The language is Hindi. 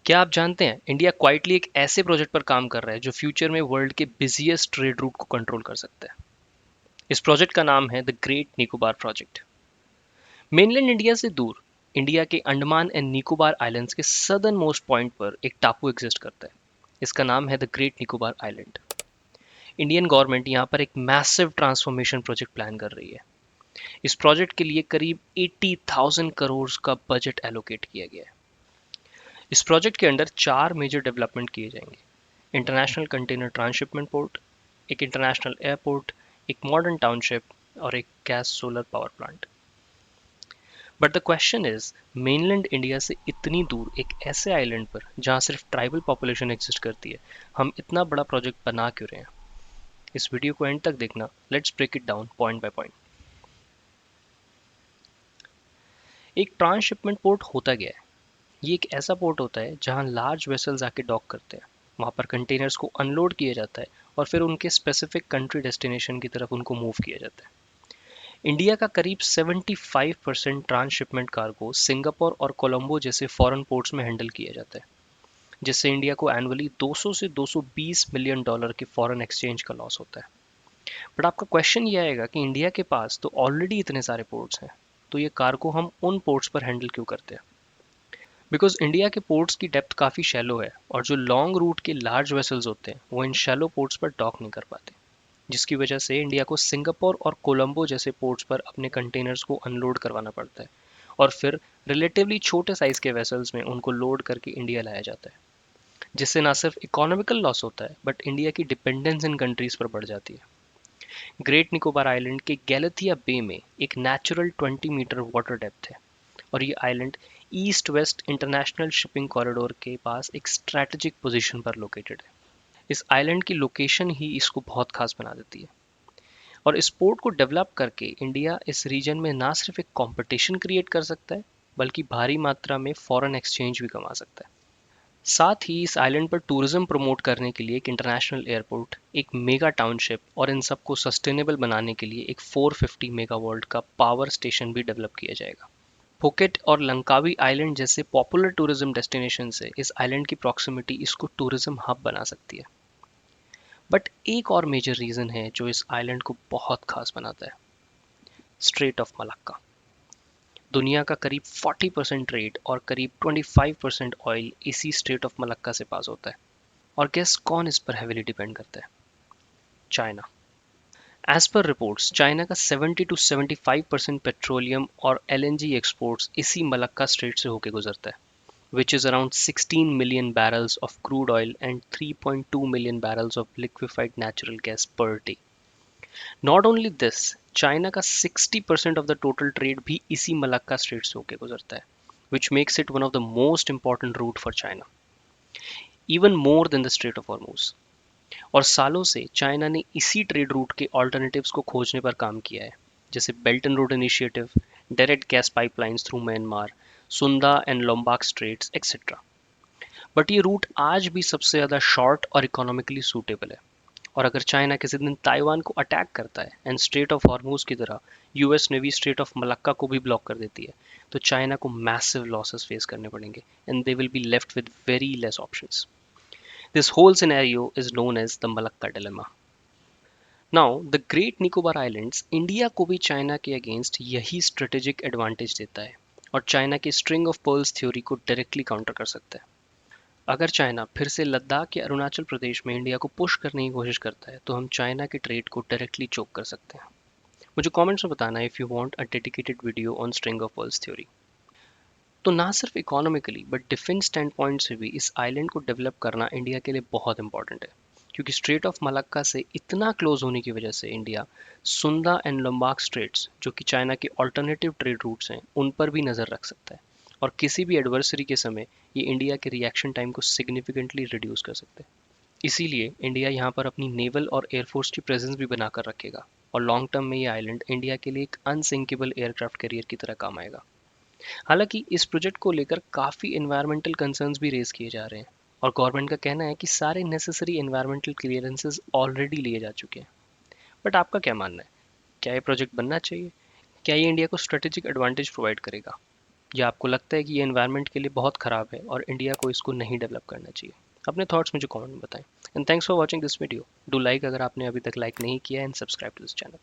क्या आप जानते हैं इंडिया क्वाइटली एक ऐसे प्रोजेक्ट पर काम कर रहा है जो फ्यूचर में वर्ल्ड के बिजिएस्ट ट्रेड रूट को कंट्रोल कर सकता है। इस प्रोजेक्ट का नाम है the great Nicobar project. Mainland India से दूर इंडिया के अंडमान एंड निकोबार आइलैंड्स के सदर्न मोस्ट पॉइंट पर एक टापू एग्जिस्ट करता है। इसका नाम है the great Nicobar island. Indian government यहाँ पर एक मैसिव ट्रांसफॉर्मेशन प्रोजेक्ट प्लान कर रही है। इस प्रोजेक्ट के लिए करीब 80,000 करोड़ का बजट एलोकेट किया गया है। इस प्रोजेक्ट के अंडर 4 मेजर डेवलपमेंट किए जाएंगे: इंटरनेशनल कंटेनर ट्रांसशिपमेंट पोर्ट, एक इंटरनेशनल एयरपोर्ट, एक मॉडर्न टाउनशिप और एक gas solar power plant. But the question is, mainland India से इतनी दूर एक ऐसे आइलैंड पर जहां सिर्फ ट्राइबल पॉपुलेशन एग्जिस्ट करती है, हम इतना बड़ा प्रोजेक्ट बना क्यों रहे हैं? इस वीडियो को एंड तक देखना। Let's break it down point by point. एक ट्रांसशिपमेंट पोर्ट होता क्या है? ये एक ऐसा पोर्ट होता है जहां लार्ज वेसल्स आके डॉक करते हैं। वहां पर कंटेनर्स को अनलोड किया जाता है और फिर उनके स्पेसिफिक कंट्री डेस्टिनेशन की तरफ उनको मूव किया जाता है। इंडिया का करीब 75% ट्रांसशिपमेंट कार्गो सिंगापुर और कोलंबो जैसे फॉरेन पोर्ट्स में हैंडल किया जाता है, जिससे इंडिया को एनुअली 200 से 220 मिलियन डॉलर के फॉरेन एक्सचेंज का लॉस होता है। बट आपका क्वेश्चन ये आएगा कि इंडिया के पास तो ऑलरेडी इतने सारे पोर्ट्स हैं, तो ये कार्गो हम उन पोर्ट्स पर हैंडल क्यों करते हैं? बिकॉज इंडिया के पोर्ट्स की डेप्थ काफ़ी शैलो है और जो लॉन्ग रूट के लार्ज वेसल्स होते हैं वो इन शैलो पोर्ट्स पर डॉक नहीं कर पाते, जिसकी वजह से इंडिया को सिंगापुर और कोलंबो जैसे पोर्ट्स पर अपने कंटेनर्स को अनलोड करवाना पड़ता है और फिर रिलेटिवली छोटे साइज के वेसल्स में उनको लोड करके इंडिया लाया जाता है, जिससे ना सिर्फ इकोनॉमिकल लॉस होता है बट इंडिया की डिपेंडेंस इन कंट्रीज पर बढ़ जाती है। ग्रेट निकोबार आइलैंड के गैलेथिया बे में एक नेचुरल 20 मीटर वाटर डेप्थ है और ये island east west international shipping corridor के पास एक स्ट्रैटेजिक पोजीशन पर लोकेटेड है। इस आइलैंड की लोकेशन ही इसको बहुत खास बना देती है और इस पोर्ट को डेवलप करके इंडिया इस रीजन में ना सिर्फ एक कंपटीशन क्रिएट कर सकता है बल्कि भारी मात्रा में फॉरेन एक्सचेंज भी कमा सकता है। साथ ही इस आइलैंड पर टूरिज्म प्रमोट करने के लिए एक इंटरनेशनल एयरपोर्ट, एक मेगा टाउनशिप और इन सबको सस्टेनेबल बनाने के लिए एक 450 मेगावाट का पावर स्टेशन भी डेवलप किया जाएगा। फुकेट और लंकावी आइलैंड जैसे पॉपुलर टूरिज्म डेस्टिनेशन से इस आइलैंड की प्रॉक्सिमिटी इसको टूरिज्म हब बना सकती है। बट एक और मेजर रीजन है जो इस आइलैंड को बहुत खास बनाता है: स्ट्रेट ऑफ मलक्का। दुनिया का करीब 40% ट्रेड और करीब 25% ऑयल इसी स्ट्रेट ऑफ मलक्का से पास होता है। और गेस कौन इस पर हेविली डिपेंड करता है? China. As per reports China का 70 to 75% पेट्रोलियम और एलएनजी एक्सपोर्ट्स इसी मलक्का स्ट्रेट से होकर गुजरता है, which is around 16 million barrels of crude oil and 3.2 million barrels of liquefied natural gas per day. Not only this, China का 60% of the total trade भी इसी मलक्का स्ट्रेट से होकर गुजरता है, which makes it one of the most important route for China, even more than the Strait of Hormuz. और सालों से चाइना ने इसी ट्रेड रूट के ऑल्टरनेटिव्स को खोजने पर काम किया है, जैसे belt and road initiative, direct gas pipelines through Myanmar, Sunda and Lombok straits etcetera. But ये रूट आज भी सबसे ज़्यादा शॉर्ट और इकोनॉमिकली सूटेबल है। और अगर चाइना किसी दिन ताइवान को अटैक करता है एंड स्ट्रेट ऑफ हॉर्मूज की तरह US navy straight of Malacca को भी ब्लॉक कर देती है, तो चाइना को मैसिव लॉसेस फेस करने पड़ेंगे and they will be left with very less options. This whole scenario is known as the Malacca dilemma. Now the great Nicobar islands India को भी चाइना के अगेंस्ट यही स्ट्रेटेजिक एडवांटेज देता है और चाइना की स्ट्रिंग ऑफ पर्ल्स थ्योरी को डायरेक्टली काउंटर कर सकता है। अगर चाइना फिर से लद्दाख या अरुणाचल प्रदेश में इंडिया को पुश करने की कोशिश करता है तो हम चाइना के ट्रेड को डायरेक्टली चोक कर सकते हैं। मुझे कमेंट्स में बताना if you want a dedicated video on string of pearls theory. तो ना सिर्फ economically but defence stand point से भी इस आइलैंड को डेवलप करना इंडिया के लिए बहुत इंपॉर्टेंट है, क्योंकि स्ट्रेट ऑफ मलक्का से इतना क्लोज होने की वजह से इंडिया सुंदा एंड लंबाक स्ट्रेट्स, जो कि चाइना के ऑल्टरनेटिव ट्रेड रूट्स हैं, उन पर भी नज़र रख सकता है और किसी भी एडवर्सरी के समय ये इंडिया के रिएक्शन टाइम को सिग्निफिकेंटली रिड्यूस कर सकते हैं। इसीलिए इंडिया यहाँ पर अपनी नेवल और एयरफोर्स की प्रेजेंस भी बनाकर रखेगा और लॉन्ग टर्म में ये आइलैंड इंडिया के लिए एक अनसिंकेबल एयरक्राफ्ट कैरियर की तरह काम आएगा। हालांकि इस प्रोजेक्ट को लेकर काफ़ी एनवायरमेंटल कंसर्न्स भी रेज किए जा रहे हैं और गवर्नमेंट का कहना है कि सारे नेसेसरी एनवायरमेंटल क्लियरेंसेस ऑलरेडी लिए जा चुके हैं। बट आपका क्या मानना है? क्या ये प्रोजेक्ट बनना चाहिए? क्या ये इंडिया को स्ट्रेटेजिक एडवांटेज प्रोवाइड करेगा? या आपको लगता है कि ये एनवायरनमेंट के लिए बहुत ख़राब है और इंडिया को इसको नहीं डेवलप करना चाहिए? अपने थॉट्स मुझे कमेंट में बताएं। And thanks for watching this video. Do like अगर आपने अभी तक लाइक नहीं किया, and subscribe to this channel.